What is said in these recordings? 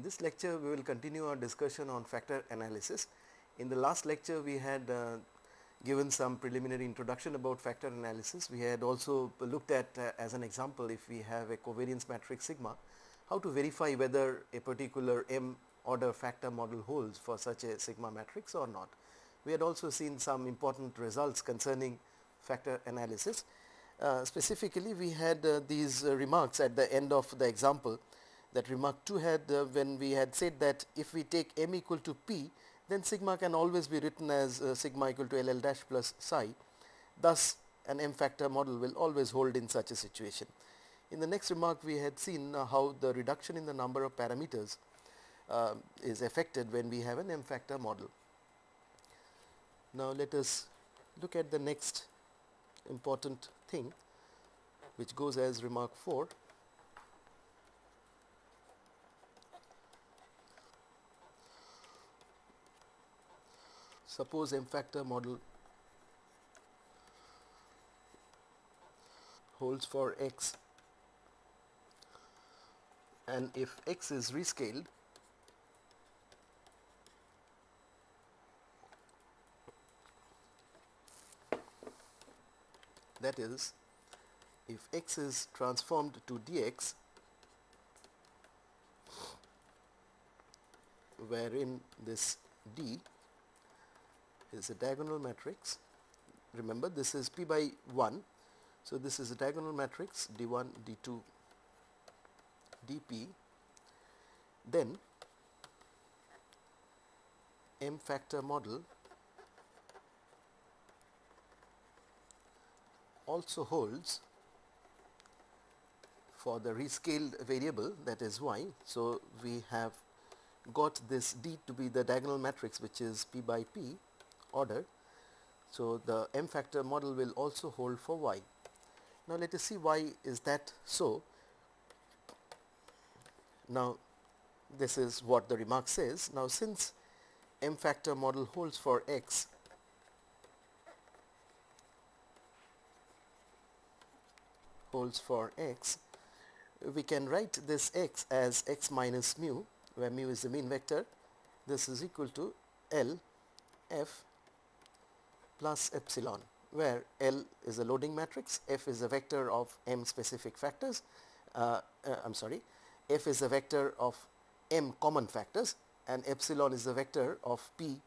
In this lecture, we will continue our discussion on factor analysis. In the last lecture, we had given some preliminary introduction about factor analysis. We had also looked at as an example, if we have a covariance matrix sigma, how to verify whether a particular m order factor model holds for such a sigma matrix or not. We had also seen some important results concerning factor analysis. Specifically, we had these remarks at the end of the example. That remark 2 had when we had said that if we take m equal to p, then sigma can always be written as sigma equal to LL dash plus psi. Thus, an m factor model will always hold in such a situation. In the next remark, we had seen how the reduction in the number of parameters is affected when we have an m factor model. Now, let us look at the next important thing, which goes as remark 4. Suppose m factor model holds for x, and if x is rescaled, that is, if x is transformed to dx, wherein this D is a diagonal matrix. Remember, this is p by 1. So, this is a diagonal matrix d1, d2, dp. Then m factor model also holds for the rescaled variable, that is y. So, we have got this D to be the diagonal matrix, which is p by p order. So, the m factor model will also hold for y. Now, let us see why is that so. Now, this is what the remark says. Now, since m factor model holds for x, we can write this x as x minus mu, where mu is the mean vector. This is equal to L f plus epsilon, where L is a loading matrix, f is a vector of m specific factors, f is a vector of m common factors, and epsilon is a vector of p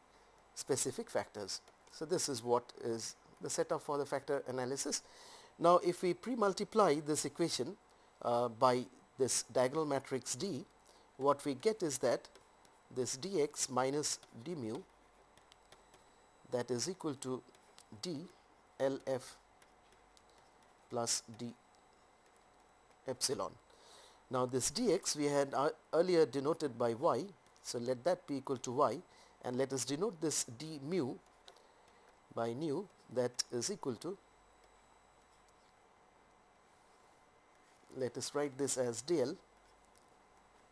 specific factors. So, this is what is the setup for the factor analysis. Now, if we pre-multiply this equation by this diagonal matrix D, what we get is that this dx minus d mu, that is equal to d LF plus d epsilon. Now, this dx we had earlier denoted by y. So, let that be equal to y, and let us denote this d mu by nu, that is equal to, let us write this as dl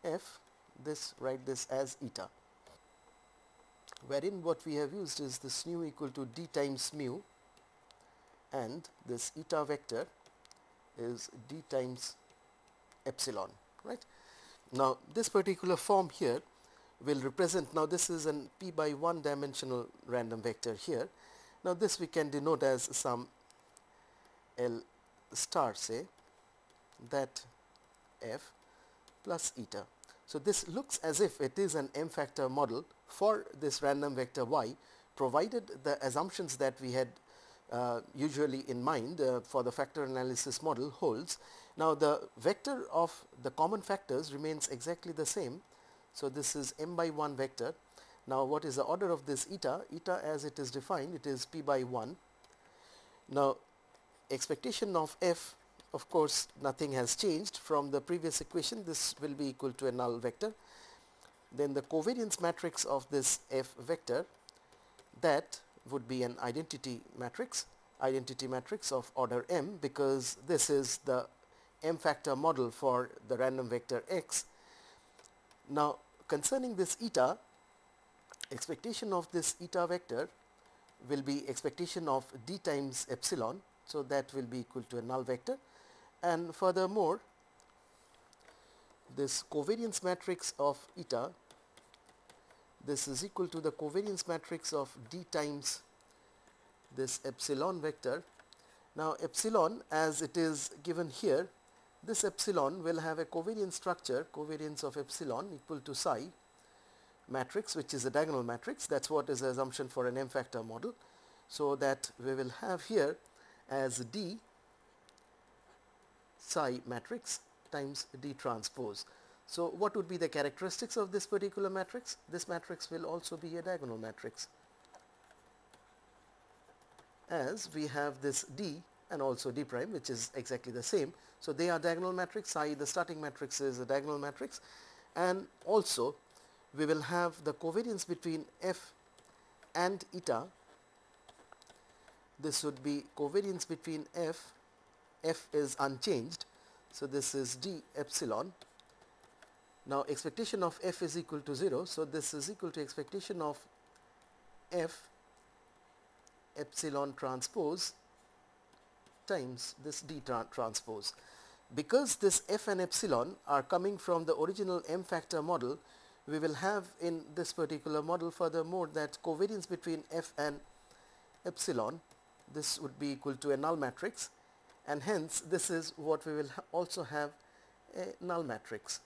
f, this write this as eta, wherein what we have used is this nu equal to d times mu, and this eta vector is d times epsilon, right. Now, this particular form here will represent, now this is an p by 1 dimensional random vector here. Now, this we can denote as some L star, say, that f plus eta. So, this looks as if it is an m factor model for this random vector y, provided the assumptions that we had usually in mind for the factor analysis model holds. Now, the vector of the common factors remains exactly the same. So, this is m by 1 vector. Now, what is the order of this eta? Eta, as it is defined, it is p by 1. Now, expectation of f, of course, nothing has changed from the previous equation. This will be equal to a null vector. Then the covariance matrix of this f vector, that would be an identity matrix of order m, because this is the m factor model for the random vector x. Now, concerning this eta, expectation of this eta vector will be expectation of d times epsilon. So, that will be equal to a null vector, and furthermore this covariance matrix of eta, this is equal to the covariance matrix of D times this epsilon vector. Now epsilon, as it is given here, this epsilon will have a covariance structure, covariance of epsilon equal to psi matrix, which is a diagonal matrix. That's what is the assumption for an M factor model. So that we will have here as D psi matrix times D transpose. So what would be the characteristics of this particular matrix? This matrix will also be a diagonal matrix, as we have this D and also D prime, which is exactly the same. So they are diagonal matrix. Psi, the starting matrix, is a diagonal matrix, and also we will have the covariance between F and eta. This would be covariance between F is unchanged, so this is D epsilon. Now expectation of F is equal to 0, so this is equal to expectation of F epsilon transpose times this D transpose. Because this F and epsilon are coming from the original M factor model, we will have in this particular model furthermore that covariance between F and epsilon, this would be equal to a null matrix, and hence this is what we will also have a null matrix.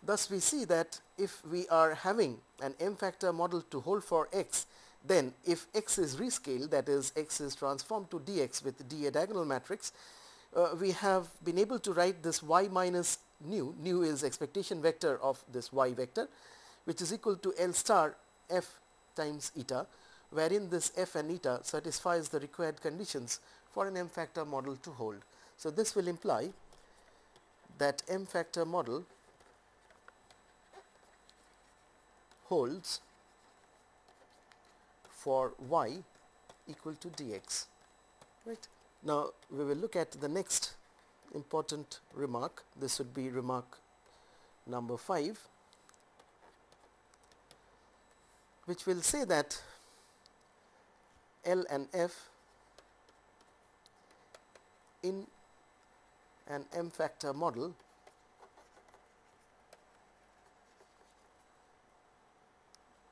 Thus we see that if we are having an M factor model to hold for x, then if x is rescaled, that is x is transformed to dx with D a diagonal matrix, we have been able to write this y minus nu is expectation vector of this y vector, which is equal to L star f times eta, wherein this f and eta satisfies the required conditions for an M factor model to hold. So this will imply that M factor model holds for y equal to dx. Right. Now we will look at the next important remark. This would be remark number 5, which will say that L and F in an M factor model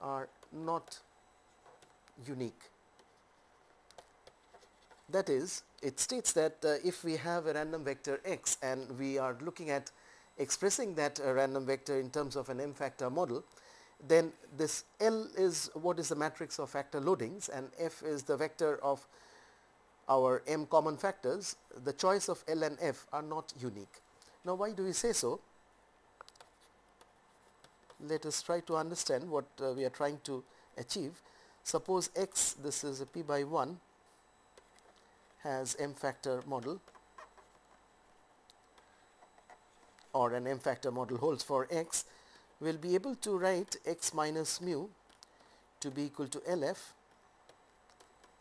are not unique. That is, it states that if we have a random vector x and we are looking at expressing that random vector in terms of an M factor model, then this L is what is the matrix of factor loadings and F is the vector of our M common factors. The choice of L and F are not unique. Now why do we say so? Let us try to understand what we are trying to achieve. Suppose x, this is a p by 1, has M factor model, or an M factor model holds for x, we will be able to write x minus mu to be equal to LF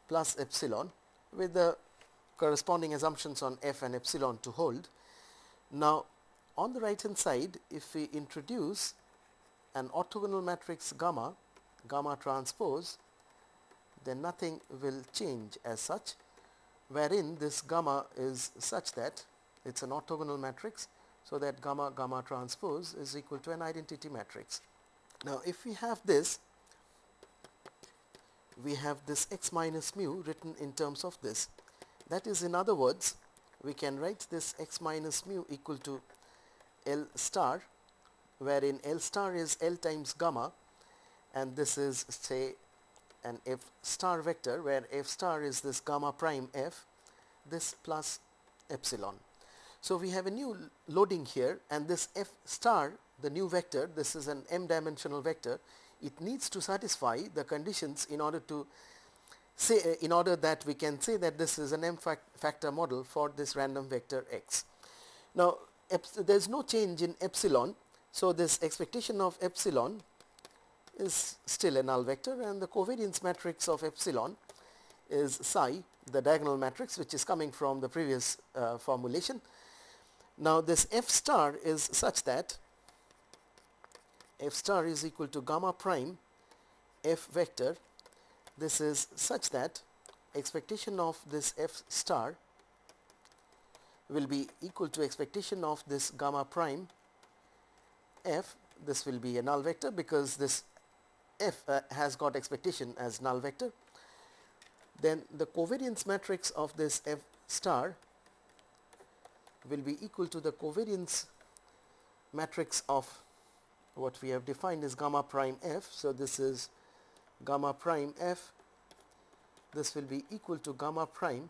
plus epsilon with the corresponding assumptions on F and epsilon to hold. Now on the right hand side, if we introduce an orthogonal matrix gamma, gamma transpose, then nothing will change as such, wherein this gamma is such that it is an orthogonal matrix, so that gamma gamma transpose is equal to an identity matrix. Now if we have this, we have this x minus mu written in terms of this. That is, in other words, we can write this x minus mu equal to L star, wherein L star is L times gamma, and this is, say, an F star vector, where F star is this gamma prime F, this plus epsilon. So we have a new loading here, and this F star, the new vector, this is an M dimensional vector. It needs to satisfy the conditions in order to say, in order that we can say that this is an M factor model for this random vector x. Now there is no change in epsilon, so this expectation of epsilon is still a null vector, and the covariance matrix of epsilon is psi, the diagonal matrix, which is coming from the previous formulation. Now this F star is such that F star is equal to gamma prime F vector. This is such that expectation of this F star will be equal to expectation of this gamma prime f. This will be a null vector because this f has got expectation as null vector. Then the covariance matrix of this f star will be equal to the covariance matrix of what we have defined as gamma prime f. So this is gamma prime f. This will be equal to gamma prime.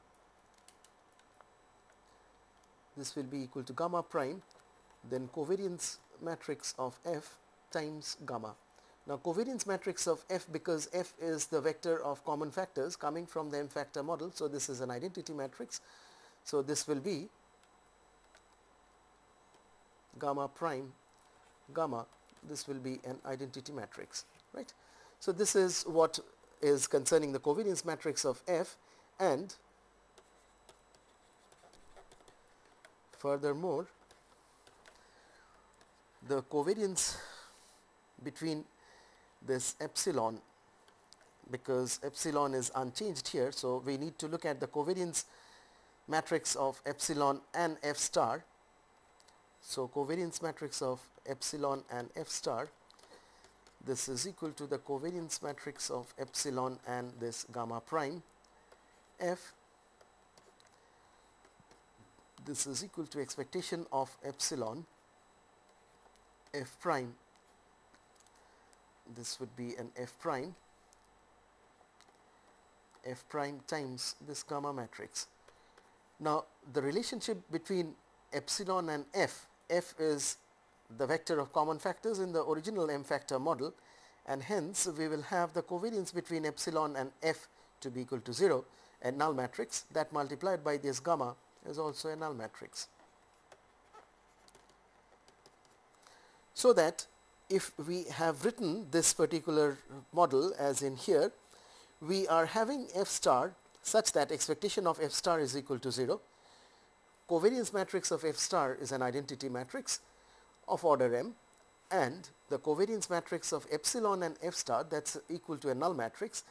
This will be equal to gamma prime, then covariance matrix of f times gamma. Now covariance matrix of f, because f is the vector of common factors coming from the m factor model, so this is an identity matrix. So this will be gamma prime gamma. This will be an identity matrix, right? So this is what is concerning the covariance matrix of f, and furthermore the covariance between this epsilon, because epsilon is unchanged here, so we need to look at the covariance matrix of epsilon and f star. So covariance matrix of epsilon and f star, this is equal to the covariance matrix of epsilon and this gamma prime f. This is equal to expectation of epsilon f prime. This would be an f prime times this gamma matrix. Now the relationship between epsilon and f is the vector of common factors in the original m factor model, and hence we will have the covariance between epsilon and f to be equal to 0, a null matrix that multiplied by this gamma is also a null matrix. So that if we have written this particular model as in here, we are having f star such that expectation of f star is equal to 0. Covariance matrix of f star is an identity matrix of order m, and the covariance matrix of epsilon and f star, that's equal to a null matrix.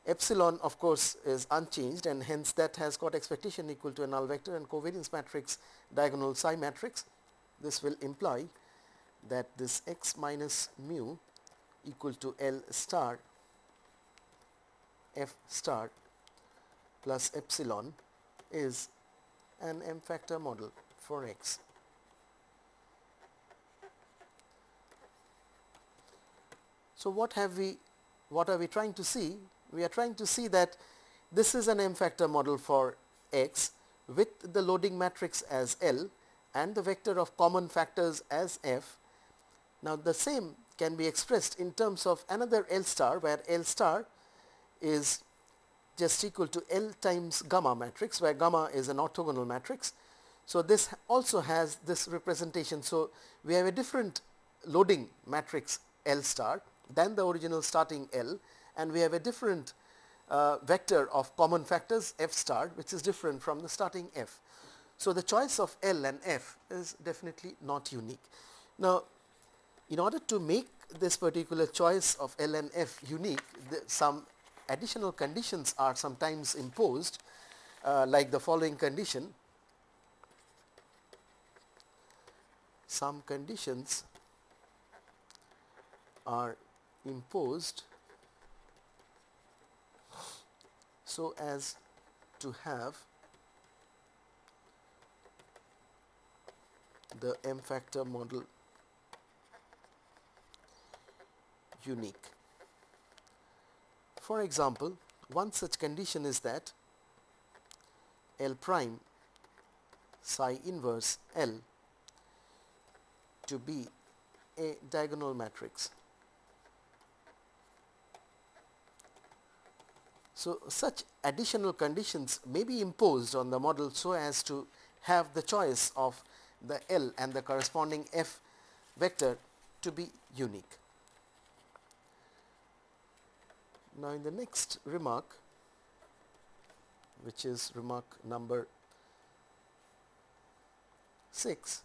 Epsilon of course is unchanged, and hence that has got expectation equal to a null vector, and covariance matrix diagonal psi matrix. This will imply that this x minus mu equal to L star f star plus epsilon is an m factor model for x. So what are we trying to see? We are trying to see that this is an m factor model for x with the loading matrix as L and the vector of common factors as f. Now the same can be expressed in terms of another L star, where L star is just equal to L times gamma matrix, where gamma is an orthogonal matrix. So this also has this representation. So we have a different loading matrix L star than the original starting L, and we have a different vector of common factors f star, which is different from the starting f. So the choice of L and f is definitely not unique. Now in order to make this particular choice of L and f unique, some additional conditions are sometimes imposed, like the following condition. Some conditions are imposed so as to have the m factor model unique. For example, one such condition is that L prime psi inverse L to be a diagonal matrix. So such additional conditions may be imposed on the model so as to have the choice of the L and the corresponding f vector to be unique. Now in the next remark, which is remark number 6,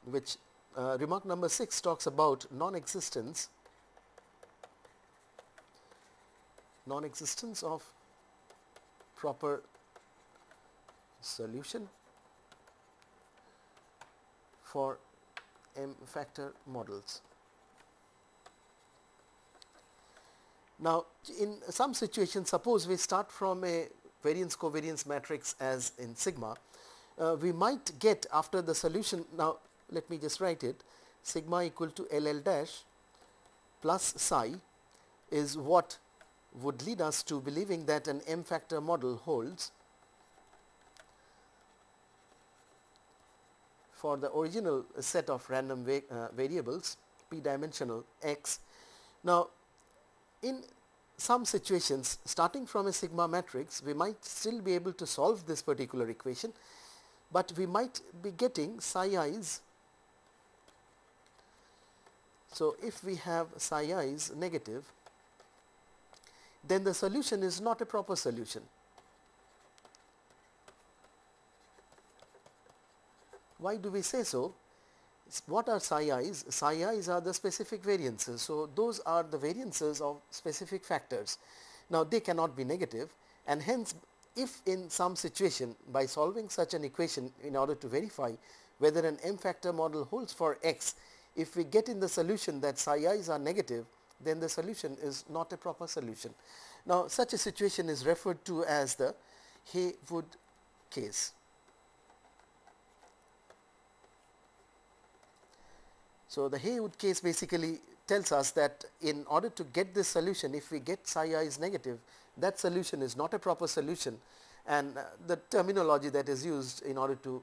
which remark number 6 talks about non-existence of proper solution for M factor models. Now, in some situations, suppose we start from a variance covariance matrix as in sigma, we might get after the solution. Now, let me just write it, sigma equal to LL dash plus psi is what would lead us to believing that an M factor model holds for the original set of random variables p dimensional x. Now, in some situations, starting from a sigma matrix, we might still be able to solve this particular equation, but we might be getting psi i's. So, if we have psi i's negative, then the solution is not a proper solution. Why do we say so? What are psi i's? Psi i's are the specific variances. So, those are the variances of specific factors. Now, they cannot be negative, and hence if in some situation by solving such an equation in order to verify whether an M factor model holds for x, if we get in the solution that psi i's are negative, then the solution is not a proper solution. Now, such a situation is referred to as the Haywood case. So, the Haywood case basically tells us that in order to get this solution, if we get psi I is negative, that solution is not a proper solution, and the terminology that is used in order to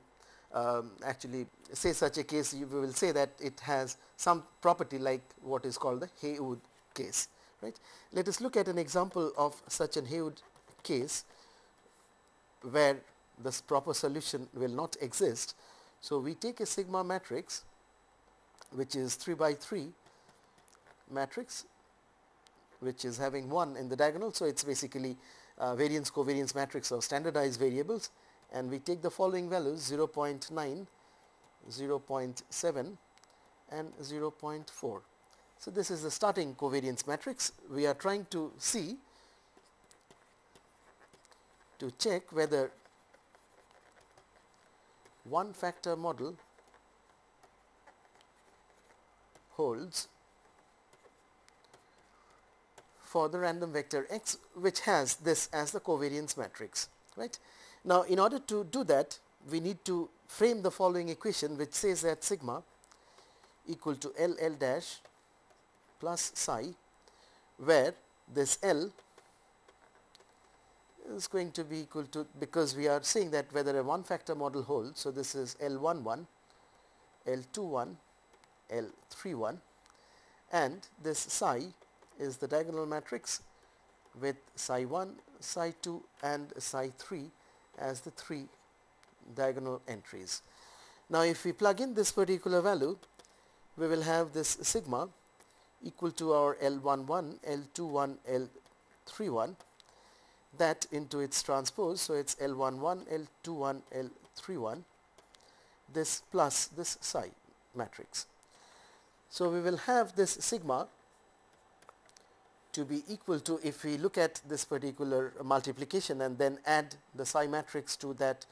actually say such a case, you will say that it has some property like what is called the Haywood case, right. Let us look at an example of such an Haywood case where this proper solution will not exist. So, we take a sigma matrix which is 3 by 3 matrix, which is having 1 in the diagonal. So, it is basically variance covariance matrix of standardized variables, and we take the following values 0.9, 0.7 and 0.4. So, this is the starting covariance matrix. We are trying to see, to check whether one factor model holds for the random vector x, which has this as the covariance matrix, right. Now, in order to do that, we need to frame the following equation, which says that sigma equal to LL dash plus psi, where this L is going to be equal to, because we are saying that whether a one factor model holds. So, this is L11, L21, L31, and this psi is the diagonal matrix with psi 1, psi 2 and psi 3 as the 3 diagonal entries. Now, if we plug in this particular value, we will have this sigma equal to our L11, L21, L31, that into its transpose. So, it is L11, L21, L31, this plus this psi matrix. So, we will have this sigma to be equal to, if we look at this particular multiplication and then add the psi matrix to that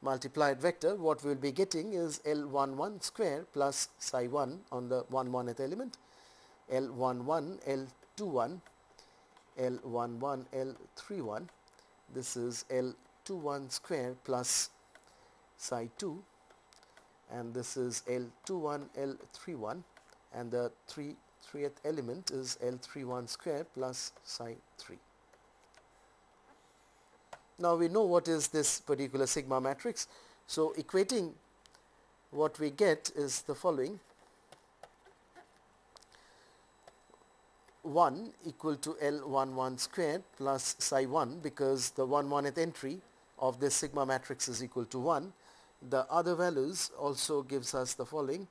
multiplied vector, what we will be getting is L11 square plus psi 1 on the 1th element, L11, L21, L11, L31, this is L21 square plus psi 2, and this is L21, L31, and the 3th element is L31 square plus psi 3. Now, we know what is this particular sigma matrix. So, equating what we get is the following: 1 equal to L11 square plus psi 1, because the 1th entry of this sigma matrix is equal to 1. The other values also gives us the following,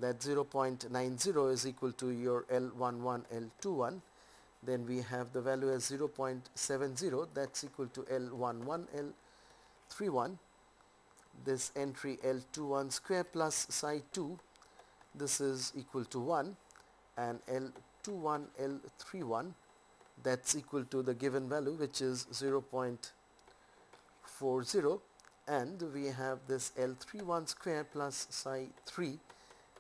that 0.90 is equal to your L11, L21. Then we have the value as 0.70, that is equal to L11, L31. This entry L21 square plus psi 2, this is equal to 1, and L21, L31, that is equal to the given value, which is 0.90 040, and we have this L31 square plus psi 3,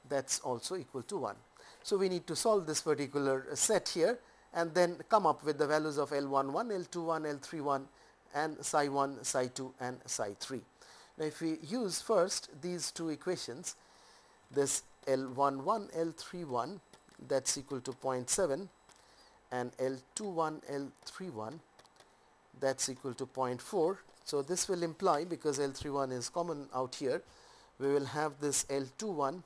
that's also equal to 1. So we need to solve this particular set here and then come up with the values of L11, L21, L31 and psi 1, psi 2 and psi 3. Now if we use first these two equations, this L11, L31, that's equal to 0.7, and L21, L31, that's equal to 0.4. So this will imply, because L31 is common out here, we will have this L21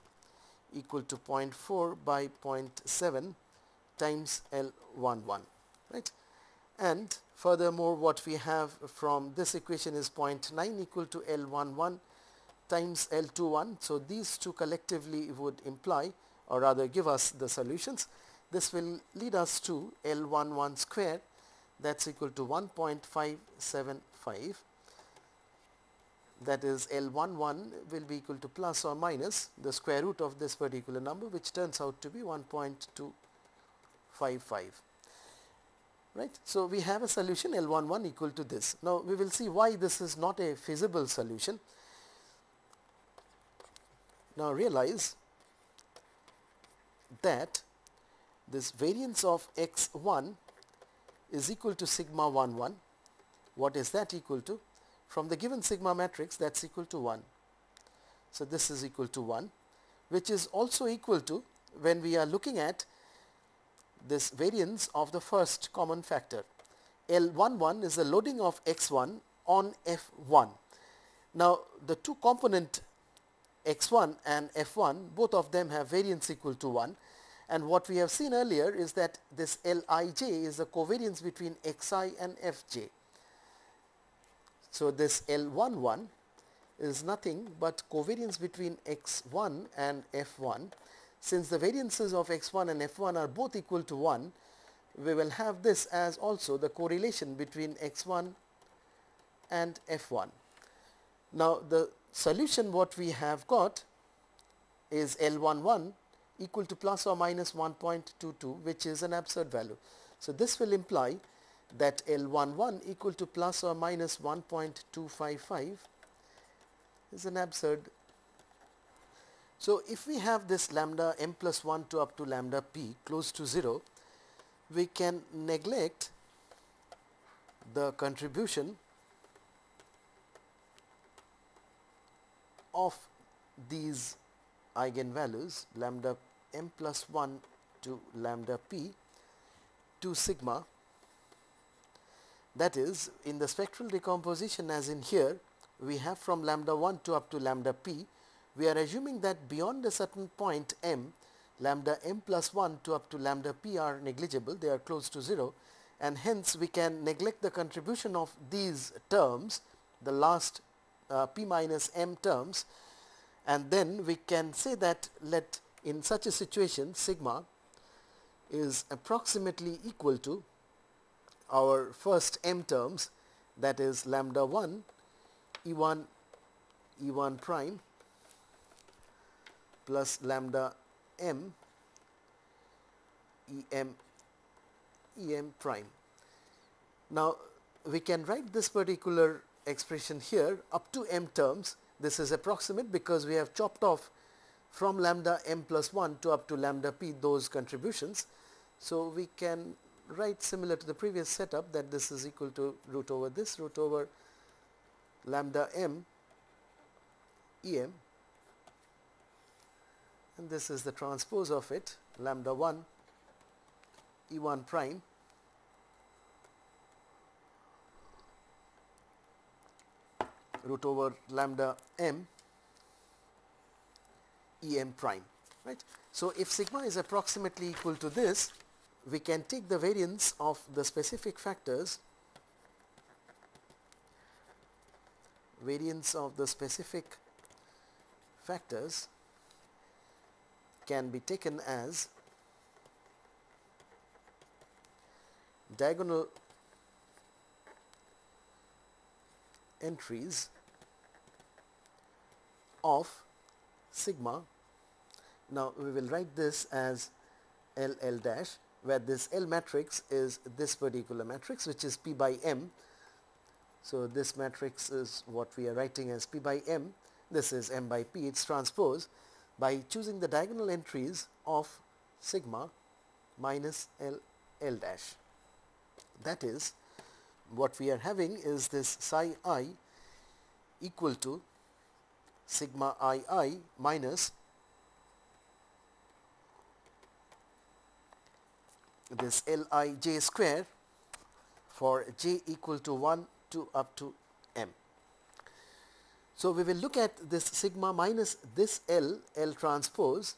equal to 0.4 by 0.7 times L11, right? And furthermore, what we have from this equation is 0.9 equal to L11 times L21. So these two collectively would imply, or rather give us the solutions. This will lead us to L11 square, that's equal to 1.575. That is L11 will be equal to plus or minus the square root of this particular number, which turns out to be 1.255. Right. So we have a solution L11 equal to this. Now we will see why this is not a feasible solution. Now realize that this variance of x1 is equal to sigma 11. What is that equal to? From the given sigma matrix, that's equal to 1. So this is equal to 1, which is also equal to, when we are looking at this variance of the first common factor, L11 is the loading of x1 on f1. Now the two component x1 and f1, both of them have variance equal to 1, and what we have seen earlier is that this Lij is the covariance between xi and fj. So this L11 is nothing but covariance between x1 and f1. Since the variances of x1 and f1 are both equal to 1, we will have this as also the correlation between x1 and f1. Now the solution what we have got is L11 equal to plus or minus 1.22, which is an absurd value. So this will imply that L11 equal to plus or minus 1.255 is an absurd. So if we have this lambda m plus 1 to up to lambda p close to 0, we can neglect the contribution of these eigenvalues lambda m plus 1 to lambda p to sigma. That is, in the spectral decomposition as in here, we have from lambda 1 to up to lambda p, we are assuming that beyond a certain point m, lambda m plus 1 to up to lambda p are negligible, they are close to 0, and hence we can neglect the contribution of these terms, the last p minus m terms, and then we can say that let in such a situation sigma is approximately equal to our first m terms, that is lambda 1 E1 prime plus lambda m em prime. Now we can write this particular expression here up to m terms. This is approximate because we have chopped off from lambda m plus 1 to up to lambda p those contributions. So we can write similar to the previous setup, that this is equal to root over this, root over lambda m em, and this is the transpose of it, lambda 1 E1 prime root over lambda m em prime, right. So if sigma is approximately equal to this, we can take the variance of the specific factors, can be taken as diagonal entries of sigma. Now we will write this as L dash, where this L matrix is this particular matrix, which is P by M, So this matrix is what we are writing as P by M. This is M by P, its transpose, by choosing the diagonal entries of sigma minus L dash. That is, what we are having is this psi I equal to sigma I minus this Lij square for j equal to 1 to up to m. So, we will look at this sigma minus this L transpose,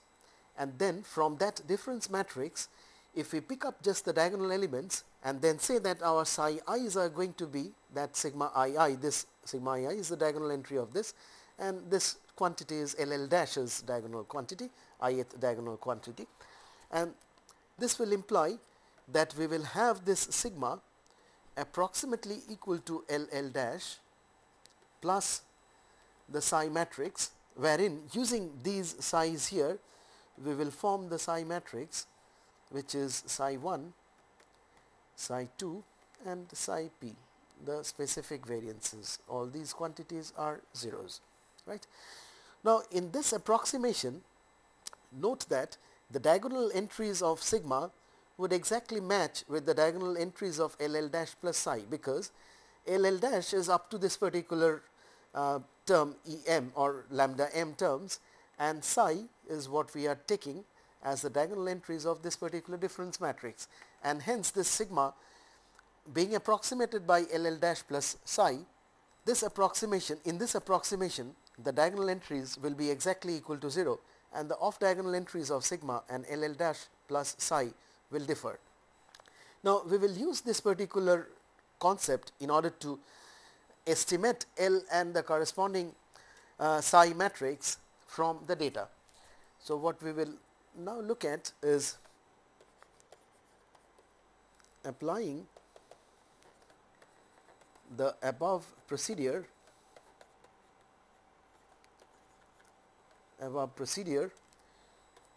and then from that difference matrix, if we pick up just the diagonal elements and then say that our psi i's are going to be that sigma I, this sigma I is the diagonal entry of this, and this quantity is LL dash's diagonal quantity, ith diagonal quantity, and this will imply that we will have this sigma approximately equal to LL dash plus the psi matrix, wherein using these psi's here we will form the psi matrix, which is psi 1, psi 2 and psi p, the specific variances. All these quantities are zeros, right. Now, in this approximation, note that the diagonal entries of sigma would exactly match with the diagonal entries of LL dash plus psi, because LL dash is up to this particular term EM or lambda m terms, and psi is what we are taking as the diagonal entries of this particular difference matrix, and hence this sigma being approximated by LL dash plus psi, this approximation, in this approximation the diagonal entries will be exactly equal to 0, and the off diagonal entries of sigma and LL dash plus psi will differ. Now, we will use this particular concept in order to estimate L and the corresponding psi matrix from the data. So, what we will now look at is applying the above procedure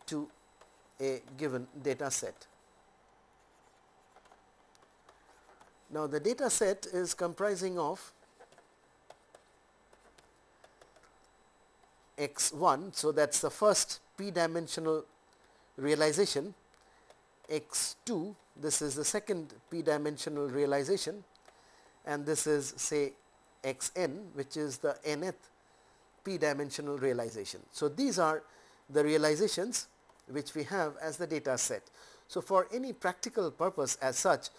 to a given data set. Now, the data set is comprising of x1, so that is the first p dimensional realization, x2, this is the second p dimensional realization, and this is say xn, which is the nth p dimensional realization. So, these are the realizations which we have as the data set. So, for any practical purpose as such,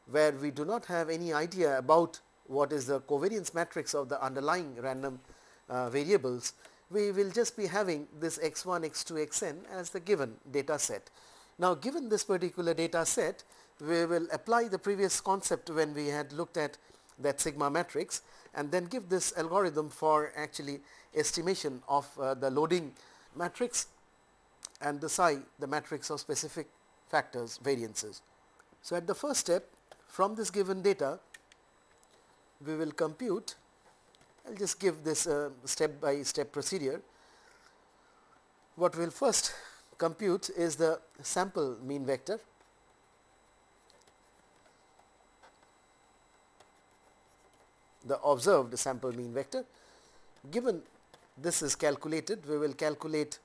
where we do not have any idea about what is the covariance matrix of the underlying random variables, we will just be having this x1, x2, xn as the given data set. Now, given this particular data set, we will apply the previous concept when we had looked at that sigma matrix, and then give this algorithm for actually estimation of the loading matrix and the psi, the matrix of specific factors variances. So, at the first step, from this given data we will compute, I will just give this step by step procedure. What we will first compute is the sample mean vector, the observed sample mean vector. Given this is calculated, we will calculate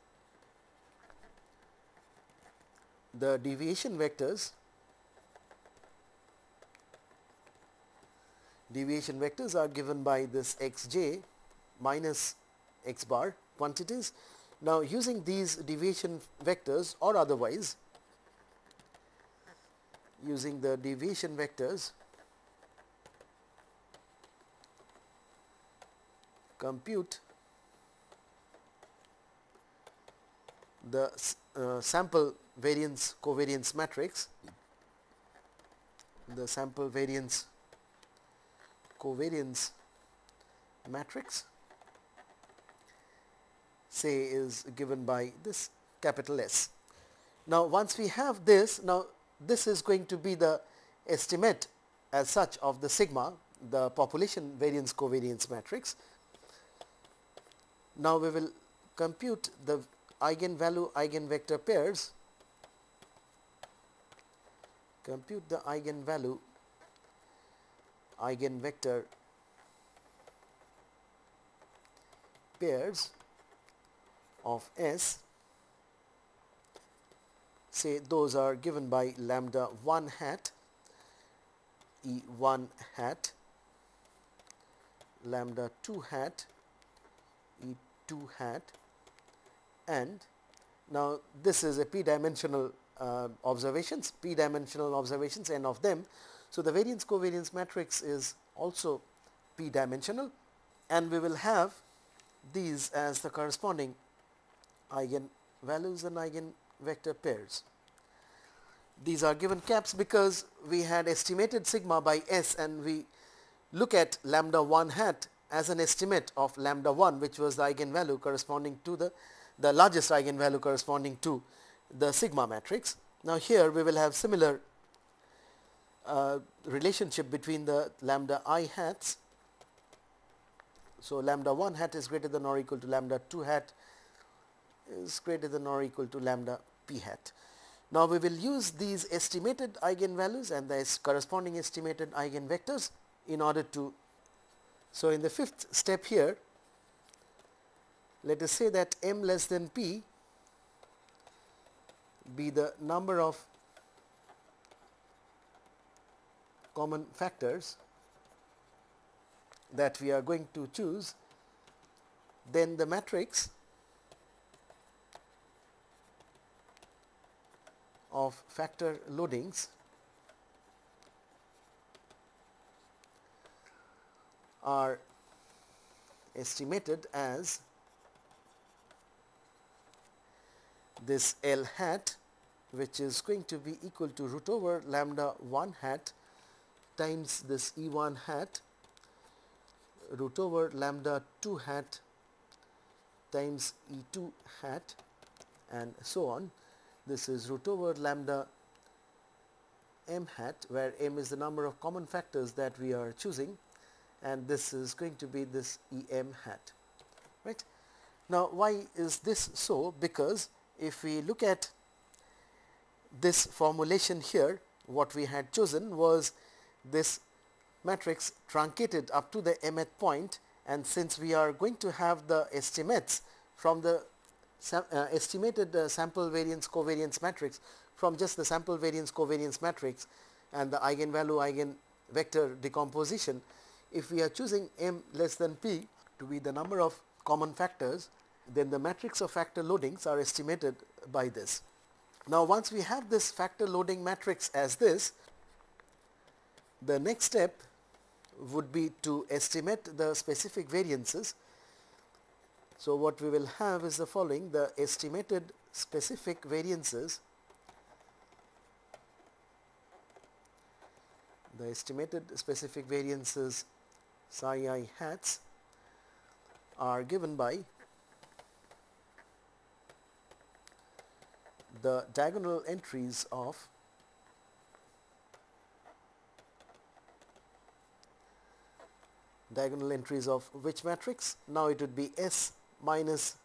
the deviation vectors. Deviation vectors are given by this xj minus x bar quantities. Now, using these deviation vectors, or otherwise using the deviation vectors, compute the sample variance covariance matrix, the sample variance covariance matrix, say is given by this capital S. Now, once we have this, now this is going to be the estimate as such of the sigma, the population variance covariance matrix. Now, we will compute the eigenvalue eigenvector pairs, compute the eigenvalue eigenvector pairs of S, say those are given by lambda 1 hat, E1 hat, lambda 2 hat, E2 hat, and now this is a p-dimensional observations, p-dimensional observations, n of them. So the variance covariance matrix is also p-dimensional, and we will have these as the corresponding eigenvalues and eigenvector pairs. These are given caps because we had estimated sigma by S, and we look at lambda 1 hat as an estimate of lambda 1, which was the eigenvalue corresponding to the largest eigenvalue corresponding to the sigma matrix. Now here we will have similar relationship between the lambda I hats. So lambda 1 hat is greater than or equal to lambda 2 hat is greater than or equal to lambda p hat. Now we will use these estimated eigenvalues and the corresponding estimated eigenvectors in order to. So in the fifth step here, let us say that m less than p be the number of common factors that we are going to choose, then the matrix of factor loadings are estimated as this L hat, which is going to be equal to root over lambda 1 hat times this E1 hat root over lambda 2 hat times E2 hat, and so on. This is root over lambda m hat, where m is the number of common factors that we are choosing, and this is going to be this em hat, right. Now why is this so? Because if we look at this formulation here, what we had chosen was this matrix truncated up to the mth point, and since we are going to have the estimates from the estimated sample variance covariance matrix from just the sample variance covariance matrix and the eigenvalue eigenvector decomposition, if we are choosing m less than p to be the number of common factors, then the matrix of factor loadings are estimated by this. Now once we have this factor loading matrix as this, the next step would be to estimate the specific variances. So what we will have is the following: the estimated specific variances, psi I hats are given by the diagonal entries of which matrix? Now it would be S minus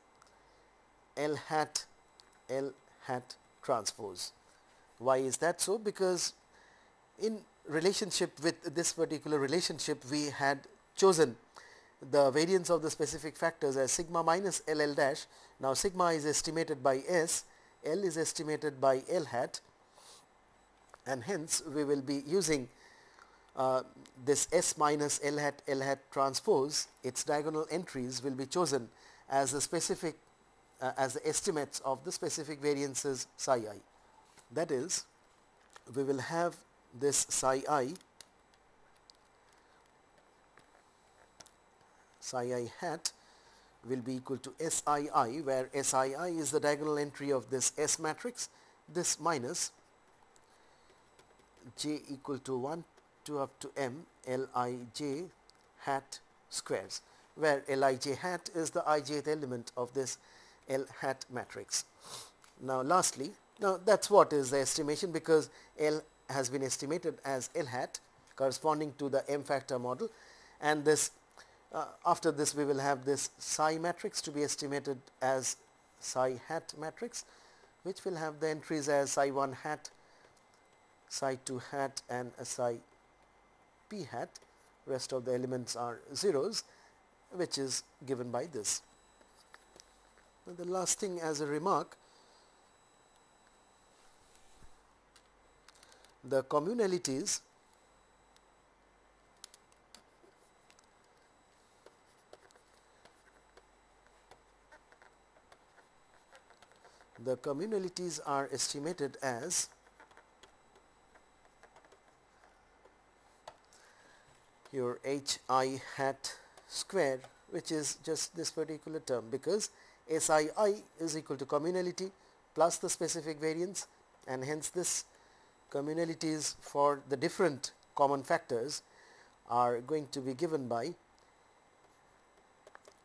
L hat transpose. Why is that so? Because in relationship with this particular relationship, we had chosen the variance of the specific factors as sigma minus LL dash. Now sigma is estimated by S, L is estimated by L hat, and hence we will be using this S minus L hat transpose. Its diagonal entries will be chosen as the specific as the estimates of the specific variances psi I. That is, we will have this psi I hat will be equal to SII, where SII is the diagonal entry of this S matrix, this minus j equal to 1 to up to m Lij hat squares, where Lij hat is the ijth element of this L hat matrix. Now lastly, now that's what is the estimation, because L has been estimated as L hat corresponding to the m factor model, and this after this we will have this psi matrix to be estimated as psi hat matrix, which will have the entries as psi 1 hat, psi 2 hat and a psi p hat. Rest of the elements are zeros, which is given by this. The last thing as a remark, the communalities are estimated as your hi hat square, which is just this particular term, because SII is equal to communality plus the specific variance, and hence this communalities for the different common factors are going to be given by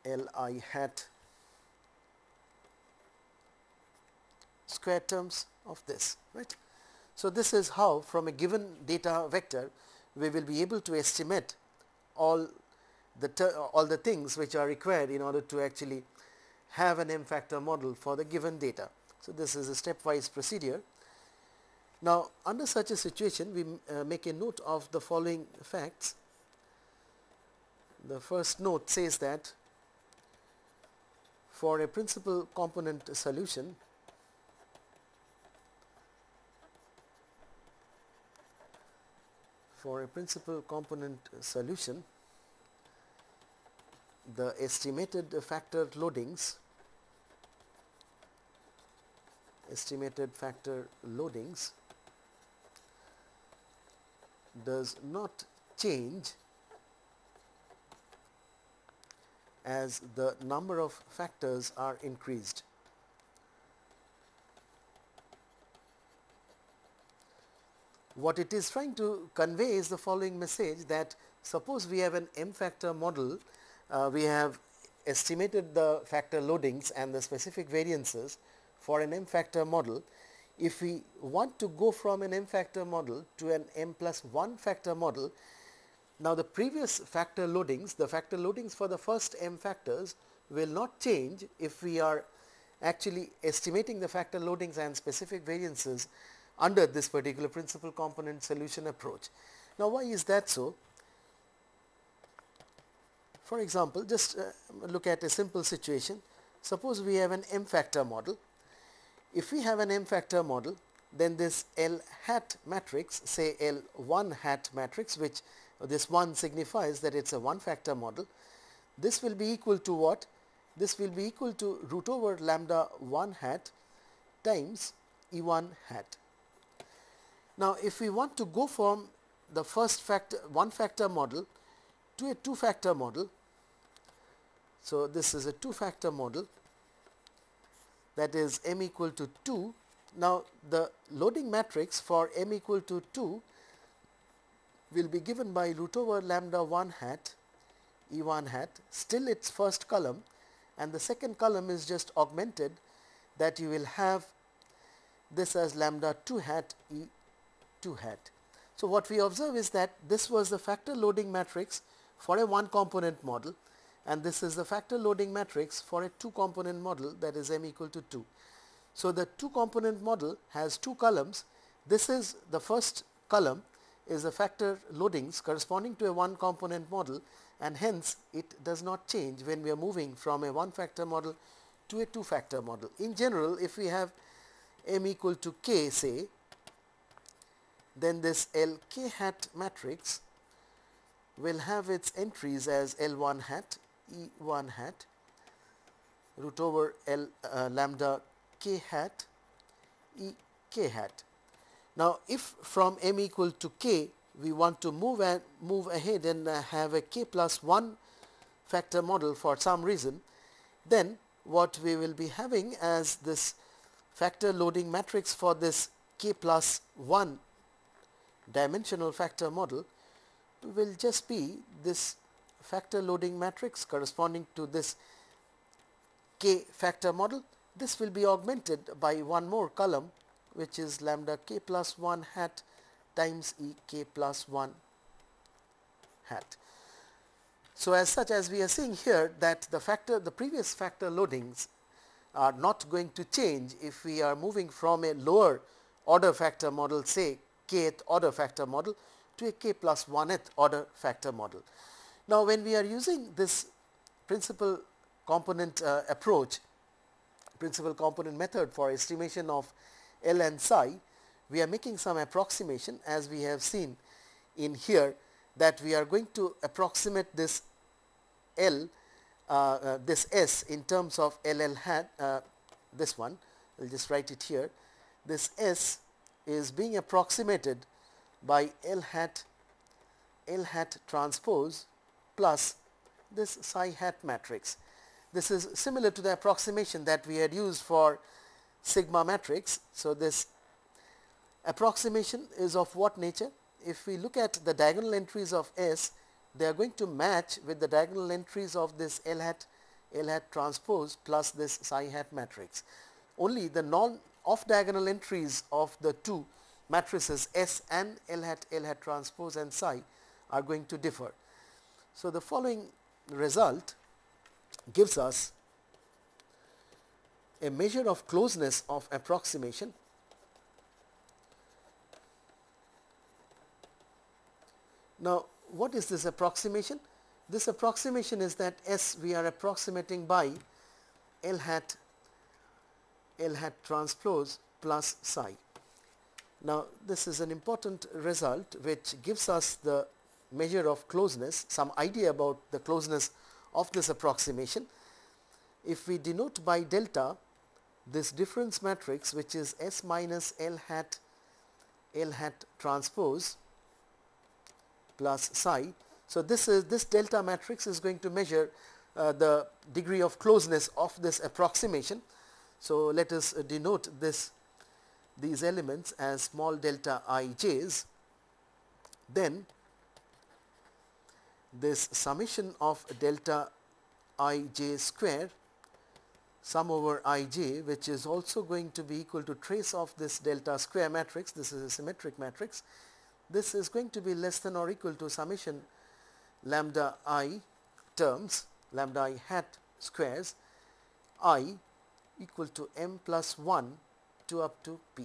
Li hat square terms of this, right. So, this is how from a given data vector we will be able to estimate all the things which are required in order to actually have an M factor model for the given data. So, this is a stepwise procedure. Now, under such a situation we make a note of the following facts. The first note says that for a principal component solution, the estimated factor loadings does not change as the number of factors are increased. What it is trying to convey is the following message, that suppose we have an M factor model, we have estimated the factor loadings and the specific variances for an M factor model. If we want to go from an M factor model to an M plus 1 factor model, now the previous factor loadings, the factor loadings for the first M factors will not change if we are actually estimating the factor loadings and specific variances under this particular principal component solution approach. Now, why is that so? For example, just look at a simple situation. Suppose we have an M factor model. If we have an M factor model, then this L hat matrix, say L1 hat matrix, which this 1 signifies that it is a 1 factor model, this will be equal to what? This will be equal to root over lambda 1 hat times E1 hat. Now, if we want to go from the first factor 1 factor model to a 2 factor model, so this is a 2 factor model, that is M equal to 2. Now, the loading matrix for M equal to 2 will be given by root over lambda 1 hat E1 hat, still its first column, and the second column is just augmented, that you will have this as lambda 2 hat E2 hat. So, what we observe is that this was the factor loading matrix for a 1 component model, and this is the factor loading matrix for a 2 component model, that is M equal to 2. So, the 2 component model has 2 columns. This is the first column is the factor loadings corresponding to a 1 component model, and hence it does not change when we are moving from a 1 factor model to a 2 factor model. In general, if we have M equal to k, say, then this Lk hat matrix will have its entries as L1 hat E1 hat root over lambda k hat E k hat. Now, if from M equal to k we want to move ahead and have a k plus 1 factor model for some reason, then what we will be having as this factor loading matrix for this k plus 1 dimensional factor model will just be this factor loading matrix corresponding to this k factor model. This will be augmented by one more column, which is lambda k plus 1 hat times E k plus 1 hat. So, as such, as we are seeing here, that the previous factor loadings are not going to change if we are moving from a lower order factor model, say kth order factor model, to a k plus 1th order factor model. Now, when we are using this principal component approach, principal component method for estimation of L and psi, we are making some approximation, as we have seen in here, that we are going to approximate this L, this S in terms of LL hat, this one, I will just write it here. This S is being approximated by L hat transpose plus this psi hat matrix. This is similar to the approximation that we had used for sigma matrix. So, this approximation is of what nature? If we look at the diagonal entries of S, they are going to match with the diagonal entries of this L hat transpose plus this psi hat matrix. Only the non-off diagonal entries of the two matrices S and L hat transpose and psi are going to differ. So, the following result gives us a measure of closeness of approximation Now, what is this approximation? This approximation is that S we are approximating by L hat transpose plus psi. Now, this is an important result which gives us the measure of closeness, some idea about the closeness of this approximation. If we denote by delta this difference matrix, which is S minus L hat transpose plus psi. So, this delta matrix is going to measure the degree of closeness of this approximation. So, let us denote these elements as small delta ij's. Then this summation of delta ij square sum over ij, which is also going to be equal to trace of this delta square matrix. This is a symmetric matrix. This is going to be less than or equal to summation lambda I terms, lambda I hat squares I equal to m plus 1 to up to p.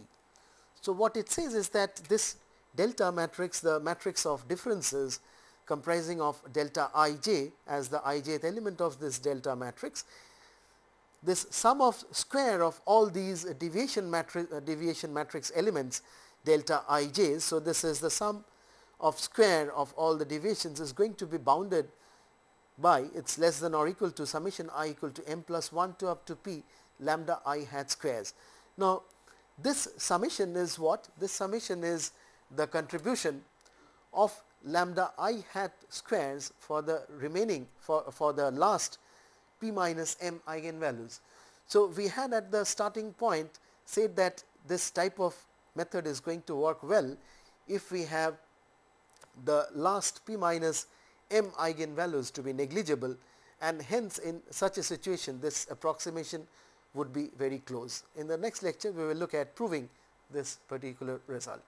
So, what it says is that this delta matrix, the matrix of differences comprising of delta ij as the ijth element of this delta matrix, this sum of square of all these deviation matrix elements delta ij's. So, this is the sum of square of all the deviations is going to be bounded by its less than or equal to summation I equal to m plus 1 to up to p lambda I hat squares. Now, this summation is what? This summation is the contribution of lambda I hat squares for the remaining for the last p minus m eigenvalues. So, we had at the starting point said that this type of method is going to work well if we have the last p minus m eigenvalues to be negligible, and hence in such a situation this approximation would be very close. In the next lecture we will look at proving this particular result.